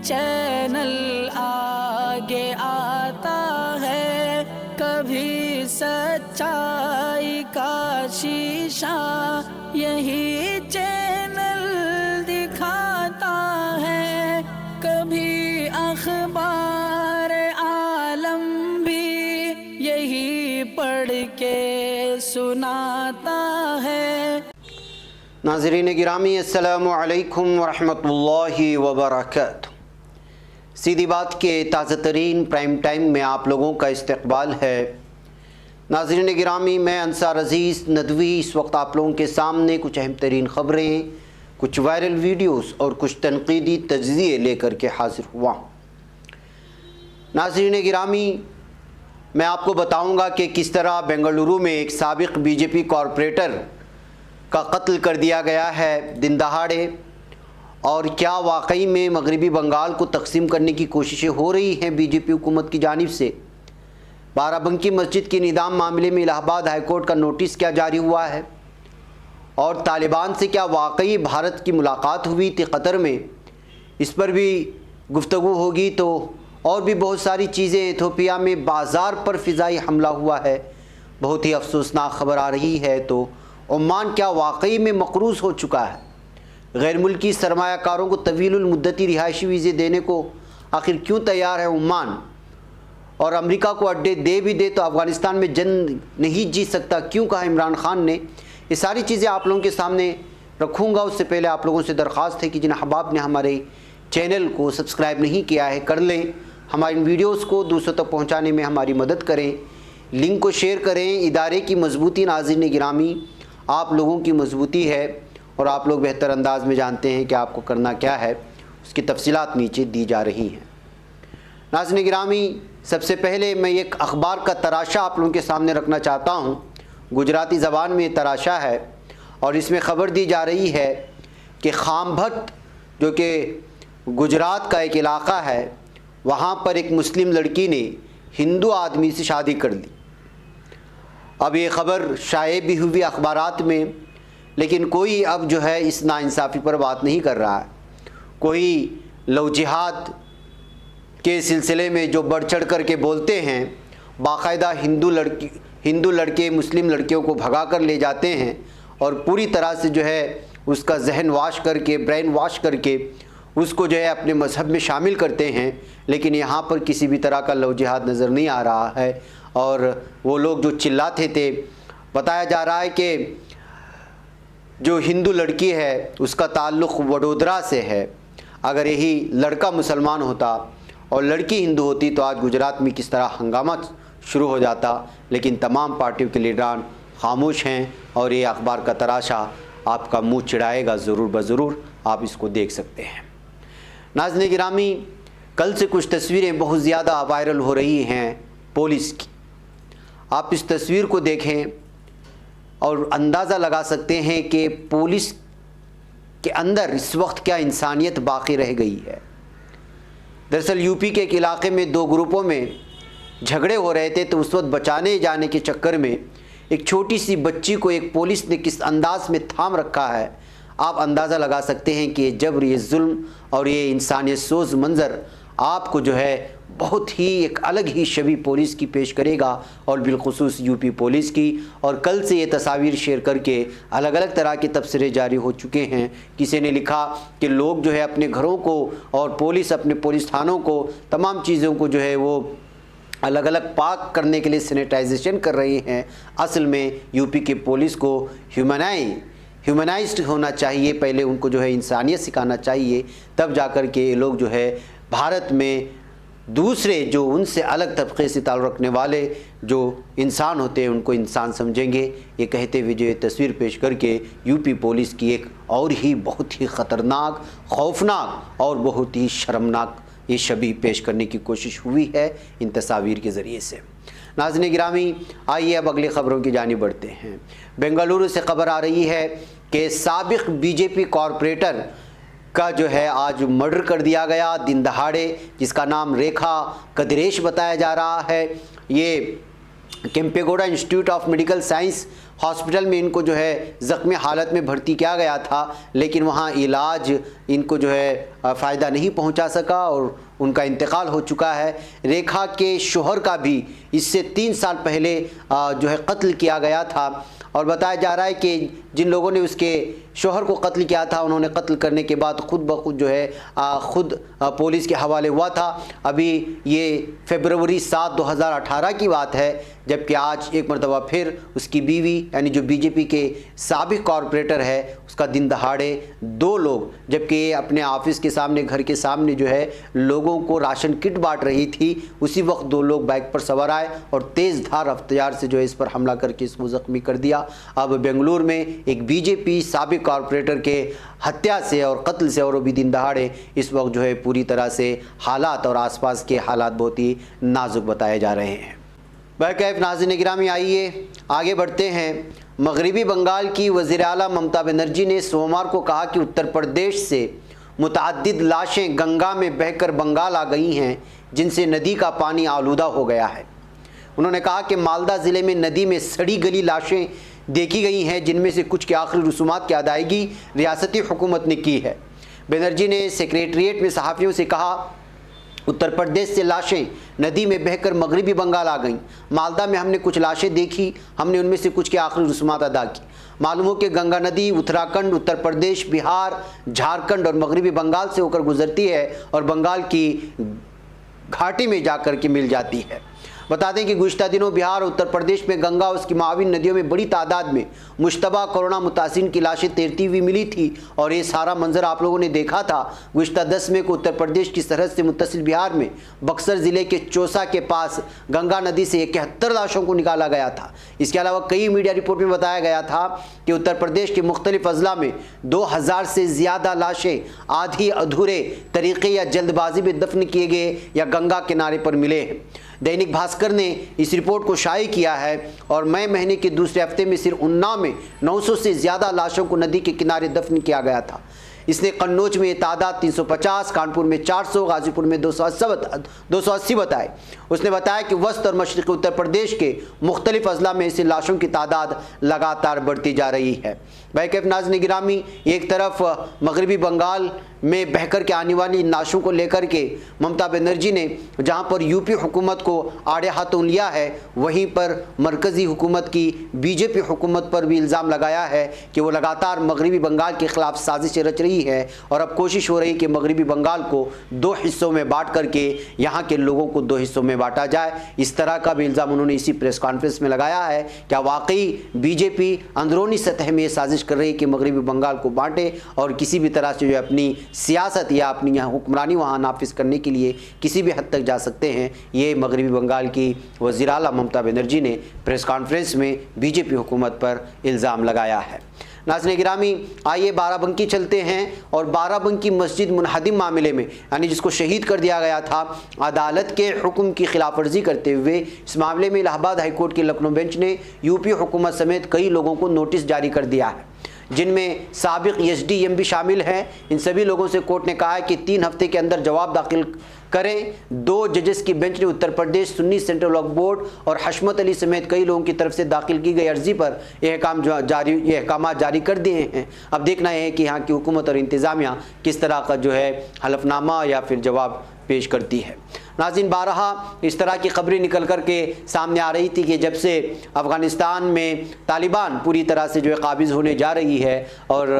Channel آگے آتا ہے، کبھی سچائی کا شیشہ یہی چینل دکھاتا ہے، کبھی اخبار عالم بھی یہی پڑھ کے سناتا ہے۔ ناظرین گرامی، السلام علیکم ورحمۃ اللہ وبرکاتہ۔ سیدھی بات کے تازہ ترین پرائم ٹائم میں آپ لوگوں کا استقبال ہے۔ ناظرین گرامی، میں انصار عزیز ندوی اس وقت آپ لوگوں کے سامنے کچھ اہم ترین خبریں، کچھ وائرل ویڈیوز اور کچھ تنقیدی تجزیے لے کر کے حاضر ہوا ہوں۔ ناظرین گرامی، میں آپ کو بتاؤں گا کہ کس طرح بنگلورو میں ایک سابق بی جے پی کارپوریٹر کا قتل کر دیا گیا ہے دن دہاڑے، اور کیا واقعی میں مغربی بنگال کو تقسیم کرنے کی کوششیں ہو رہی ہیں بی جے پی حکومت کی جانب سے۔ بارہ بنکی مسجد کے انہدام معاملے میں الہ آباد ہائی کورٹ کا نوٹس کیا جاری ہوا ہے، اور طالبان سے کیا واقعی بھارت کی ملاقات ہوئی تھی قطر میں، اس پر بھی گفتگو ہوگی۔ تو اور بھی بہت ساری چیزیں، ایتھوپیا میں بازار پر فضائی حملہ ہوا ہے، بہت ہی افسوسناک خبر آ رہی ہے۔ تو عمان کیا واقعی میں مقروض ہو چکا ہے؟ غیر ملکی سرمایہ کاروں کو طویل المدتی رہائشی ویزے دینے کو آخر کیوں تیار ہے عمان؟ اور امریکہ کو اڈے دے بھی دے تو افغانستان میں جنگ نہیں جیت سکتا کیوں کہا عمران خان نے؟ یہ ساری چیزیں آپ لوگوں کے سامنے رکھوں گا۔ اس سے پہلے آپ لوگوں سے درخواست ہے کہ جن احباب نے ہمارے چینل کو سبسکرائب نہیں کیا ہے کر لیں، ہماری ویڈیوز کو دوسروں تک پہنچانے میں ہماری مدد کریں، لنک کو شیئر کریں۔ ادارے کی مضبوطی ناظرین گرامی آپ لوگوں کی مضبوطی ہے، اور آپ لوگ بہتر انداز میں جانتے ہیں کہ آپ کو کرنا کیا ہے، اس کی تفصیلات نیچے دی جا رہی ہیں۔ ناظرین گرامی، سب سے پہلے میں ایک اخبار کا تراشا آپ لوگوں کے سامنے رکھنا چاہتا ہوں۔ گجراتی زبان میں یہ تراشا ہے، اور اس میں خبر دی جا رہی ہے کہ خام بھٹ جو کہ گجرات کا ایک علاقہ ہے، وہاں پر ایک مسلم لڑکی نے ہندو آدمی سے شادی کر لی۔ اب یہ خبر شائع بھی ہوئی اخبارات میں، لیکن کوئی اب جو ہے اس ناانصافی پر بات نہیں کر رہا ہے۔ کوئی لو جہاد کے سلسلے میں جو بڑھ چڑھ کر کے بولتے ہیں، باقاعدہ ہندو لڑکے مسلم لڑکیوں کو بھگا کر لے جاتے ہیں، اور پوری طرح سے جو ہے اس کا ذہن واش کر کے، برین واش کر کے اس کو جو ہے اپنے مذہب میں شامل کرتے ہیں۔ لیکن یہاں پر کسی بھی طرح کا لو جہاد نظر نہیں آ رہا ہے، اور وہ لوگ جو چلاتے تھے، بتایا جا رہا ہے کہ جو ہندو لڑکی ہے اس کا تعلق وڈودرا سے ہے۔ اگر یہی لڑکا مسلمان ہوتا اور لڑکی ہندو ہوتی تو آج گجرات میں کس طرح ہنگامہ شروع ہو جاتا، لیکن تمام پارٹیوں کے لیڈران خاموش ہیں، اور یہ اخبار کا تراشا آپ کا منہ چڑھائے گا ضرور بضرور، آپ اس کو دیکھ سکتے ہیں۔ ناظرین گرامی، کل سے کچھ تصویریں بہت زیادہ وائرل ہو رہی ہیں پولیس کی۔ آپ اس تصویر کو دیکھیں اور اندازہ لگا سکتے ہیں کہ پولیس کے اندر اس وقت کیا انسانیت باقی رہ گئی ہے۔ دراصل یو پی کے ایک علاقے میں دو گروپوں میں جھگڑے ہو رہے تھے، تو اس وقت بچانے جانے کے چکر میں ایک چھوٹی سی بچی کو ایک پولیس نے کس انداز میں تھام رکھا ہے۔ آپ اندازہ لگا سکتے ہیں کہ یہ جبر، یہ ظلم اور یہ انسانیت سوز منظر آپ کو جو ہے بہت ہی ایک الگ ہی شبیہ پولیس کی پیش کرے گا، اور بالخصوص یو پی پولیس کی۔ اور کل سے یہ تصاویر شیئر کر کے الگ الگ طرح کے تبصرے جاری ہو چکے ہیں۔ کسی نے لکھا کہ لوگ جو ہے اپنے گھروں کو اور پولیس اپنے پولیس تھانوں کو، تمام چیزوں کو جو ہے وہ الگ الگ پاک کرنے کے لیے سینیٹائزیشن کر رہی ہیں۔ اصل میں یو پی کے پولیس کو ہیومنائزڈ ہونا چاہیے، پہلے ان کو جو ہے انسانیت سکھانا چاہیے، تب جا کر کے یہ لوگ جو ہے بھارت میں دوسرے جو ان سے الگ طبقے سے تعلق رکھنے والے جو انسان ہوتے ہیں ان کو انسان سمجھیں گے۔ یہ کہتے ہوئے جو یہ تصویر پیش کر کے یو پی پولیس کی ایک اور ہی بہت ہی خطرناک، خوفناک اور بہت ہی شرمناک یہ شبیہ پیش کرنے کی کوشش ہوئی ہے ان تصاویر کے ذریعے سے۔ ناظرین گرامی، آئیے اب اگلی خبروں کی جانب بڑھتے ہیں۔ بنگلورو سے خبر آ رہی ہے کہ سابق بی جے پی کارپوریٹر کا جو ہے آج مرڈر کر دیا گیا دن دہاڑے، جس کا نام ریکھا کدریش بتایا جا رہا ہے۔ یہ کیمپے گوڑا institute of medical science hospital میں ان کو جو ہے زخمی حالت میں بھرتی کیا گیا تھا، لیکن وہاں علاج ان کو جو ہے فائدہ نہیں پہنچا سکا اور ان کا انتقال ہو چکا ہے۔ ریکھا کے شوہر کا بھی اس سے 3 سال پہلے جو ہے قتل کیا گیا تھا، اور بتایا جا رہا ہے کہ جن لوگوں نے اس کے شوہر کو قتل کیا تھا انہوں نے قتل کرنے کے بعد خود بخود جو ہے خود پولیس کے حوالے ہوا تھا۔ ابھی یہ فروری 7 2018 کی بات ہے، جبکہ آج ایک مرتبہ پھر اس کی بیوی یعنی جو بی جے پی کے سابق کارپوریٹر ہے اس کا دن دہاڑے 2 لوگ، جبکہ یہ اپنے آفس کے سامنے گھر کے سامنے جو ہے لوگوں کو راشن کٹ بانٹ رہی تھی، اسی وقت 2 لوگ بائک پر سوار آئے اور تیز دھار ہتھیار سے جو ہے اس پر حملہ کر کے اس کو زخمی کر دیا۔ اب بنگلور میں ایک بی جے پی سابق کارپوریٹر کے ہتیا سے اور قتل سے اور وہ بھی دن دہاڑے اس وقت جو ہے پوری طرح سے حالات اور آس پاس کے حالات بہت ہی نازک بتائے جا رہے ہیں۔ بہرکیف ناظرین گرامی، آئیے آگے بڑھتے ہیں۔ مغربی بنگال کی وزیر اعلیٰ ممتا بنرجی نے سوموار کو کہا کہ اتر پردیش سے متعدد لاشیں گنگا میں بہہ کر بنگال آ گئی ہیں، جن سے ندی کا پانی آلودہ ہو گیا ہے۔ انہوں نے کہا کہ مالدہ ضلع میں ندی میں سڑی گلی لاشیں دیکھی گئی ہیں، جن میں سے کچھ کی آخری رسومات کی ادائیگی ریاستی حکومت نے کی ہے۔ بنرجی نے سیکریٹریٹ میں صحافیوں سے کہا، اتر پردیش سے لاشیں ندی میں بہہ کر مغربی بنگال آ گئیں۔ مالدہ میں ہم نے کچھ لاشیں دیکھی، ہم نے ان میں سے کچھ کی آخری رسومات ادا کی۔ معلوم ہو کہ گنگا ندی اتراکھنڈ، اتر پردیش، بہار، جھارکھنڈ اور مغربی بنگال سے ہو کر گزرتی ہے اور بنگال کی گھاٹی میں جا کر کے مل جاتی ہے۔ بتا دیں کہ گزشتہ دنوں بہار اور اتر پردیش میں گنگا اور اس کی معاون ندیوں میں بڑی تعداد میں مشتبہ کورونا متاثرین کی لاشیں تیرتی ہوئی ملی تھی، اور یہ سارا منظر آپ لوگوں نے دیکھا تھا۔ گزشتہ 10 مئی کو اتر پردیش کی سرحد سے متصل بہار میں بکسر ضلع کے چوسا کے پاس گنگا ندی سے 71 لاشوں کو نکالا گیا تھا۔ اس کے علاوہ کئی میڈیا رپورٹ میں بتایا گیا تھا کہ اتر پردیش کے مختلف اضلاع میں 2000 سے زیادہ لاشیں آدھی ادھورے طریقے یا جلد بازی میں دفن کیے گئے یا گنگا کنارے پر ملے ہیں۔ دینک بھاسکر نے اس رپورٹ کو شائع کیا ہے، اور مئی مہینے کے دوسرے ہفتے میں صرف اناؤ میں 900 سے زیادہ لاشوں کو ندی کے کنارے دفن کیا گیا تھا۔ اس نے قنوج میں یہ تعداد 350، کانپور میں 400، غازی پور میں 280 بتائے۔ اس نے بتایا کہ وسط اور مشرقی اتر پردیش کے مختلف اضلاع میں ایسے لاشوں کی تعداد لگاتار بڑھتی جا رہی ہے۔ بہرکیف ناظرین گرامی، ایک طرف مغربی بنگال میں بہہ کر کے آنے والی لاشوں کو لے کر کے ممتا بنرجی نے جہاں پر یو پی حکومت کو آڑے ہاتھوں لیا ہے، وہیں پر مرکزی حکومت کی بی جے پی حکومت پر بھی الزام لگایا ہے کہ وہ لگاتار مغربی بنگال کے خلاف سازشیں رچ رہی ہے، اور اب کوشش ہو رہی ہے کہ مغربی بنگال کو 2 حصوں میں بانٹ کر کے یہاں کے لوگوں کو 2 حصوں میں بانٹا جائے۔ اس طرح کا بھی الزام انہوں نے اسی پریس کانفرنس میں لگایا ہے۔ کیا واقعی بی جے پی اندرونی سطح میں یہ سازش کر رہی ہے کہ مغربی بنگال کو بانٹے اور کسی بھی طرح سے جو اپنی سیاست یا اپنی حکمرانی وہاں نافذ کرنے کے لیے کسی بھی حد تک جا سکتے ہیں؟ یہ مغربی بنگال کی وزیر اعلیٰ ممتا بنرجی نے پریس کانفرنس میں بی جے پی حکومت پر الزام لگایا ہے۔ ناظرین گرامی، آئیے بارہ بنکی چلتے ہیں، اور بارہ بنکی مسجد منہدم معاملے میں یعنی جس کو شہید کر دیا گیا تھا، عدالت کے حکم کی خلاف ورزی کرتے ہوئے اس معاملے میں الہ آباد ہائی کورٹ کی لکھنؤ بینچ نے یو پی حکومت سمیت کئی لوگوں کو نوٹس جاری کر دیا ہے، جن میں سابق ایس ڈی ایم بھی شامل ہیں۔ ان سبھی لوگوں سے کورٹ نے کہا ہے کہ 3 ہفتے کے اندر جواب داخل کریں۔ 2 ججز کی بینچ نے اتر پردیش سنی سینٹرل وقف بورڈ اور حشمت علی سمیت کئی لوگوں کی طرف سے داخل کی گئی عرضی پر یہ احکامات جاری کر دیے ہیں۔ اب دیکھنا ہے کہ یہاں کی حکومت اور انتظامیہ کس طرح کا جو ہے حلف نامہ یا پھر جواب پیش کرتی ہے۔ ناظرین، بارہا اس طرح کی خبریں نکل کر کے سامنے آ رہی تھی کہ جب سے افغانستان میں طالبان پوری طرح سے جو ہے قابض ہونے جا رہی ہے اور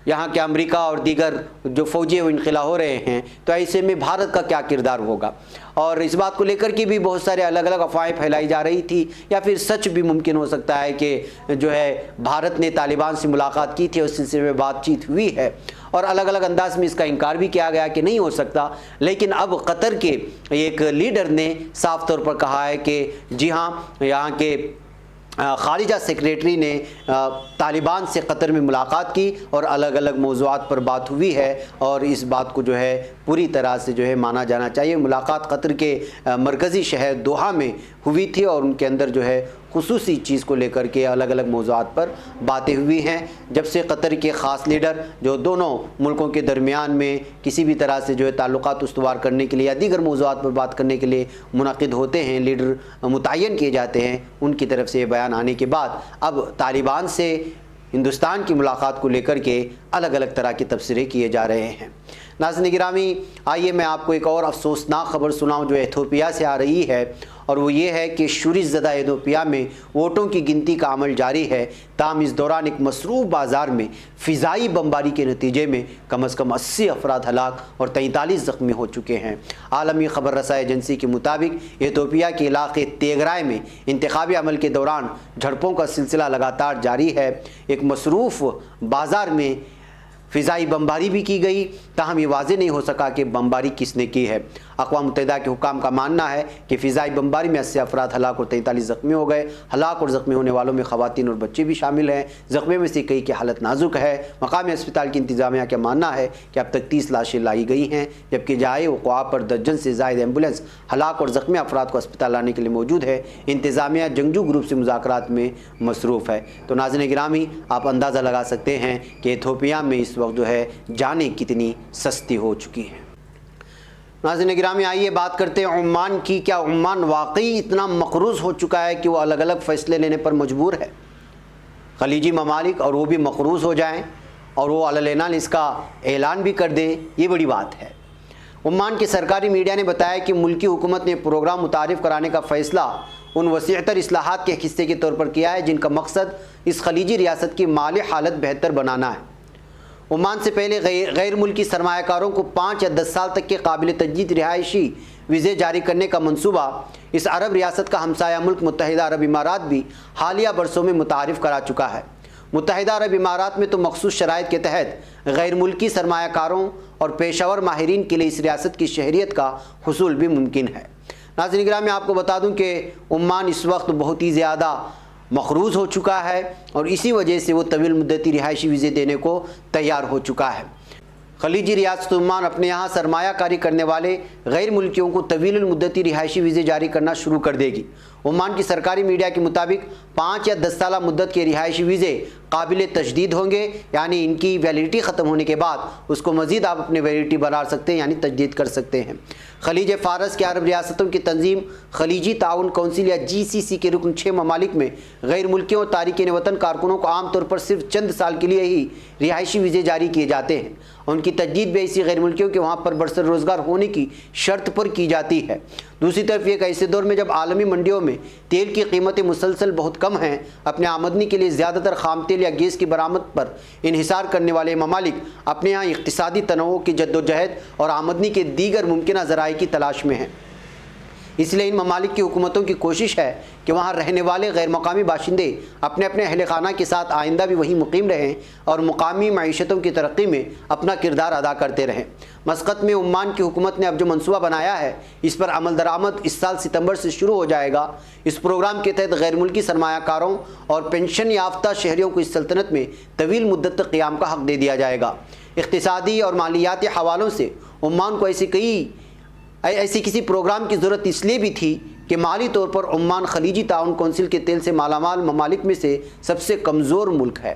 یہاں کے امریکہ اور دیگر جو فوجی وہ انخلا ہو رہے ہیں، تو ایسے میں بھارت کا کیا کردار ہوگا، اور اس بات کو لے کر کے بھی بہت سارے الگ الگ افواہیں پھیلائی جا رہی تھی، یا پھر سچ بھی ممکن ہو سکتا ہے کہ جو ہے بھارت نے طالبان سے ملاقات کی تھی، اس سلسلے میں بات چیت ہوئی ہے، اور الگ الگ انداز میں اس کا انکار بھی کیا گیا کہ نہیں ہو سکتا۔ لیکن اب قطر کے ایک لیڈر نے صاف طور پر کہا ہے کہ جی ہاں، یہاں کے خارجہ سیکریٹری نے طالبان سے قطر میں ملاقات کی اور الگ الگ موضوعات پر بات ہوئی ہے، اور اس بات کو جو ہے پوری طرح سے جو ہے مانا جانا چاہیے۔ ملاقات قطر کے مرکزی شہر دوحہ میں ہوئی تھی، اور ان کے اندر جو ہے خصوصی چیز کو لے کر کے الگ الگ موضوعات پر باتیں ہوئی ہیں. جب سے قطر کے خاص لیڈر جو دونوں ملکوں کے درمیان میں کسی بھی طرح سے جو ہے تعلقات استوار کرنے کے لیے یا دیگر موضوعات پر بات کرنے کے لیے منعقد ہوتے ہیں، لیڈر متعین کیے جاتے ہیں، ان کی طرف سے یہ بیان آنے کے بعد اب طالبان سے ہندوستان کی ملاقات کو لے کر کے الگ الگ طرح کے تبصرے کیے جا رہے ہیں. ناظرین گرامی، آئیے میں آپ کو ایک اور افسوسناک خبر سناؤں جو ایتھوپیا سے آ رہی ہے، اور وہ یہ ہے کہ شورش زدہ ایتھوپیا میں ووٹوں کی گنتی کا عمل جاری ہے. تاہم اس دوران ایک مصروف بازار میں فضائی بمباری کے نتیجے میں کم از کم 80 افراد ہلاک اور 43 زخمی ہو چکے ہیں. عالمی خبر رساں ایجنسی کے مطابق ایتھوپیا کے علاقے تیگرائے میں انتخابی عمل کے دوران جھڑپوں کا سلسلہ لگاتار جاری ہے. ایک مصروف بازار میں فضائی بمباری بھی کی گئی، تاہم یہ واضح نہیں ہو سکا کہ بمباری کس نے کی ہے. اقوام متحدہ کے حکام کا ماننا ہے کہ فضائی بمباری میں 80 افراد ہلاک اور 43 زخمی ہو گئے. ہلاک اور زخمی ہونے والوں میں خواتین اور بچے بھی شامل ہیں. زخمیوں میں سے کئی کی حالت نازک ہے. مقامی اسپتال کی انتظامیہ کا ماننا ہے کہ اب تک 30 لاشیں لائی گئی ہیں، جبکہ جائے وقوع پر درجن سے زائد ایمبولینس ہلاک اور زخمی افراد کو اسپتال لانے کے لیے موجود ہے. انتظامیہ جنگجو گروپ سے مذاکرات میں مصروف ہے. تو ناظرین گرامی، آپ اندازہ لگا سکتے ہیں کہ ایتھوپیا میں اس وقت جو ہے جانیں کتنی سستی ہو چکی ہیں. ناظرین گرامی، آئیے بات کرتے ہیں عمان کی. کیا عمان واقعی اتنا مقروض ہو چکا ہے کہ وہ الگ الگ فیصلے لینے پر مجبور ہے؟ خلیجی ممالک اور وہ بھی مقروض ہو جائیں اور وہ علناً اس کا اعلان بھی کر دیں، یہ بڑی بات ہے. عمان کے سرکاری میڈیا نے بتایا کہ ملکی حکومت نے پروگرام متعارف کرانے کا فیصلہ ان وسیع تر اصلاحات کے حصے کے طور پر کیا ہے جن کا مقصد اس خلیجی ریاست کی مالی حالت بہتر بنانا ہے. عمان سے پہلے غیر ملکی سرمایہ کاروں کو 5 یا 10 سال تک کے قابل تجدید رہائشی ویزے جاری کرنے کا منصوبہ اس عرب ریاست کا ہمسایہ ملک متحدہ عرب امارات بھی حالیہ برسوں میں متعارف کرا چکا ہے. متحدہ عرب امارات میں تو مخصوص شرائط کے تحت غیر ملکی سرمایہ کاروں اور پیشہ ور ماہرین کے لیے اس ریاست کی شہریت کا حصول بھی ممکن ہے. ناظرین گرامی، میں آپ کو بتا دوں کہ عمان اس وقت بہت ہی زیادہ مقروض ہو چکا ہے اور اسی وجہ سے وہ طویل مدتی رہائشی ویزے دینے کو تیار ہو چکا ہے. خلیجی ریاست عمان اپنے یہاں سرمایہ کاری کرنے والے غیر ملکیوں کو طویل المدتی رہائشی ویزے جاری کرنا شروع کر دے گی. عمان کی سرکاری میڈیا کے مطابق 5 یا 10 سالہ مدت کے رہائشی ویزے قابل تجدید ہوں گے، یعنی ان کی ویلیڈیٹی ختم ہونے کے بعد اس کو مزید آپ اپنے ویلیڈیٹی بنا سکتے ہیں، یعنی تجدید کر سکتے ہیں. خلیج فارس کے عرب ریاستوں کی تنظیم خلیجی تعاون کونسل یا GCC کے رکن 6 ممالک میں غیر ملکیوں اور تارکین وطن کارکنوں کو عام طور پر صرف چند سال کے لیے ہی رہائشی ویزے جاری کیے جاتے ہیں. ان کی تجدید بھی ایسی غیر ملکیوں کے وہاں پر برسر روزگار ہونے کی شرط پر کی جاتی ہے. دوسری طرف ایک ایسے دور میں جب عالمی منڈیوں میں تیل کی قیمتیں مسلسل بہت کم ہیں، اپنے آمدنی کے لیے زیادہ تر خام تیل یا گیس کی برآمد پر انحصار کرنے والے ممالک اپنے یہاں اقتصادی تنوع کی جدوجہد اور آمدنی کے دیگر ممکنہ ذرائع کی تلاش میں ہیں. اس لیے ان ممالک کی حکومتوں کی کوشش ہے کہ وہاں رہنے والے غیر مقامی باشندے اپنے اپنے اہل خانہ کے ساتھ آئندہ بھی وہیں مقیم رہیں اور مقامی معیشتوں کی ترقی میں اپنا کردار ادا کرتے رہیں. مسقط میں عمان کی حکومت نے اب جو منصوبہ بنایا ہے اس پر عمل درآمد اس سال ستمبر سے شروع ہو جائے گا. اس پروگرام کے تحت غیر ملکی سرمایہ کاروں اور پینشن یافتہ شہریوں کو اس سلطنت میں طویل مدت تک قیام کا حق دے دیا جائے گا. اقتصادی اور مالیاتی حوالوں سے عمان کو ایسی کسی پروگرام کی ضرورت اس لیے بھی تھی کہ مالی طور پر عمان خلیجی تعاون کونسل کے تیل سے مالا مال ممالک میں سے سب سے کمزور ملک ہے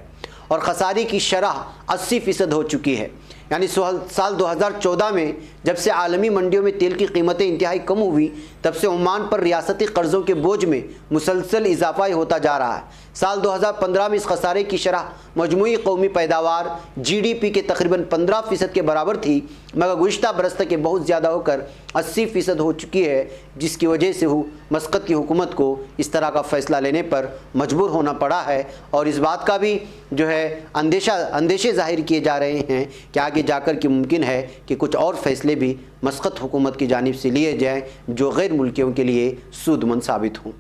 اور خسارے کی شرح 80% ہو چکی ہے. یعنی سال 2014 میں جب سے عالمی منڈیوں میں تیل کی قیمتیں انتہائی کم ہوئی تب سے عمان پر ریاستی قرضوں کے بوجھ میں مسلسل اضافہ ہوتا جا رہا ہے. سال 2015 میں اس خسارے کی شرح مجموعی قومی پیداوار GDP کے تقریباً 15% کے برابر تھی، مگر گزشتہ برس تک یہ بہت زیادہ ہو کر 80% ہو چکی ہے، جس کی وجہ سے مسقط کی حکومت کو اس طرح کا فیصلہ لینے پر مجبور ہونا پڑا ہے. اور اس بات کا بھی جو ہے اندیشے ظاہر کیے جا رہے ہیں کہ آگے جا کر کہ ممکن ہے کہ کچھ اور فیصلے بھی مسقط حکومت کی جانب سے لیے جائیں جو غیر ملکیوں کے لیے سود مند ثابت ہوں.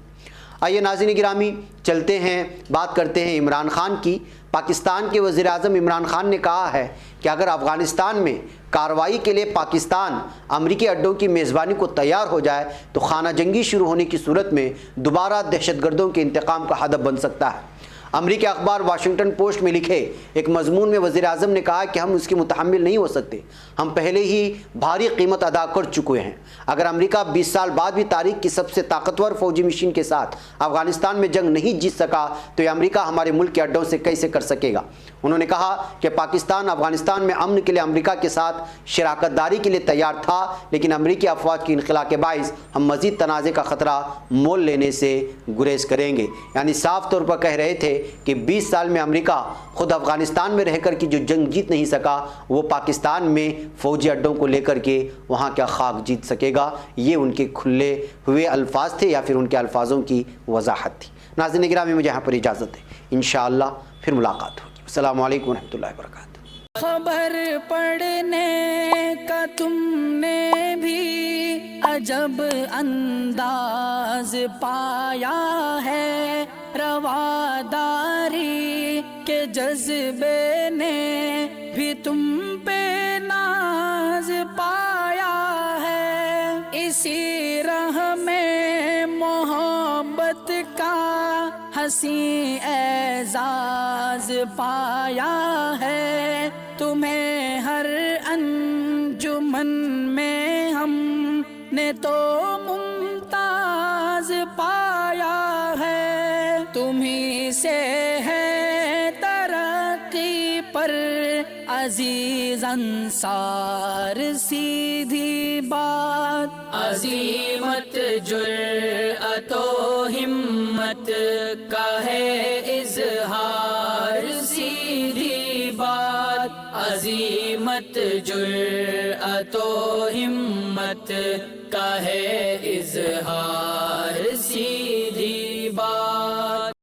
آئیے ناظرین گرامی چلتے ہیں، بات کرتے ہیں عمران خان کی. پاکستان کے وزیر اعظم عمران خان نے کہا ہے کہ اگر افغانستان میں کارروائی کے لیے پاکستان امریکی اڈوں کی میزبانی کو تیار ہو جائے تو خانہ جنگی شروع ہونے کی صورت میں دوبارہ دہشت گردوں کے انتقام کا ہدف بن سکتا ہے. امریکی اخبار واشنگٹن پوسٹ میں لکھے ایک مضمون میں وزیر اعظم نے کہا کہ ہم اس کے متحمل نہیں ہو سکتے، ہم پہلے ہی بھاری قیمت ادا کر چکے ہیں۔ اگر امریکہ 20 سال بعد بھی تاریخ کی سب سے طاقتور فوجی مشین کے ساتھ افغانستان میں جنگ نہیں جیت سکا تو یہ امریکہ ہمارے ملک کے اڈوں سے کیسے کر سکے گا؟ انہوں نے کہا کہ پاکستان افغانستان میں امن کے لیے امریکہ کے ساتھ شراکت داری کے لیے تیار تھا، لیکن امریکی افواج کی انخلا کے باعث ہم مزید تنازع کا خطرہ مول لینے سے گریز کریں گے۔ یعنی صاف طور پر کہہ رہے تھے کہ 20 سال میں امریکہ خود افغانستان میں رہ کر کی جو جنگ جیت نہیں سکا وہ پاکستان میں فوجی اڈوں کو لے کر کے وہاں کیا خاک جیت سکے گا۔ یہ ان کے کھلے ہوئے الفاظ تھے یا پھر ان کے الفاظوں کی وضاحت تھی۔ ناظرین گرامی، مجھے یہاں پر اجازت ہے، انشاءاللہ پھر ملاقات ہوگی۔ السلام علیکم ورحمۃ اللہ وبرکاتہ۔ خبر پڑھنے کا تم نے بھی عجب انداز پایا ہے، رواداری کے جذبے نے بھی تم پہ ناز پایا ہے، اسی راہ میں محبت کا حسین اعزاز پایا ہے، تمہیں ہر انجمن میں ہم نے تو ممتاز پایا ہے، تمہیں سے ہے ترقی پر عزیز انصار، سیدھی بات عظیمت جرأت و ہمت کا ہے اظہار، سیدھی بات عظیمت جرأت و ہمت کا ہے اظہار، سیدھی بات۔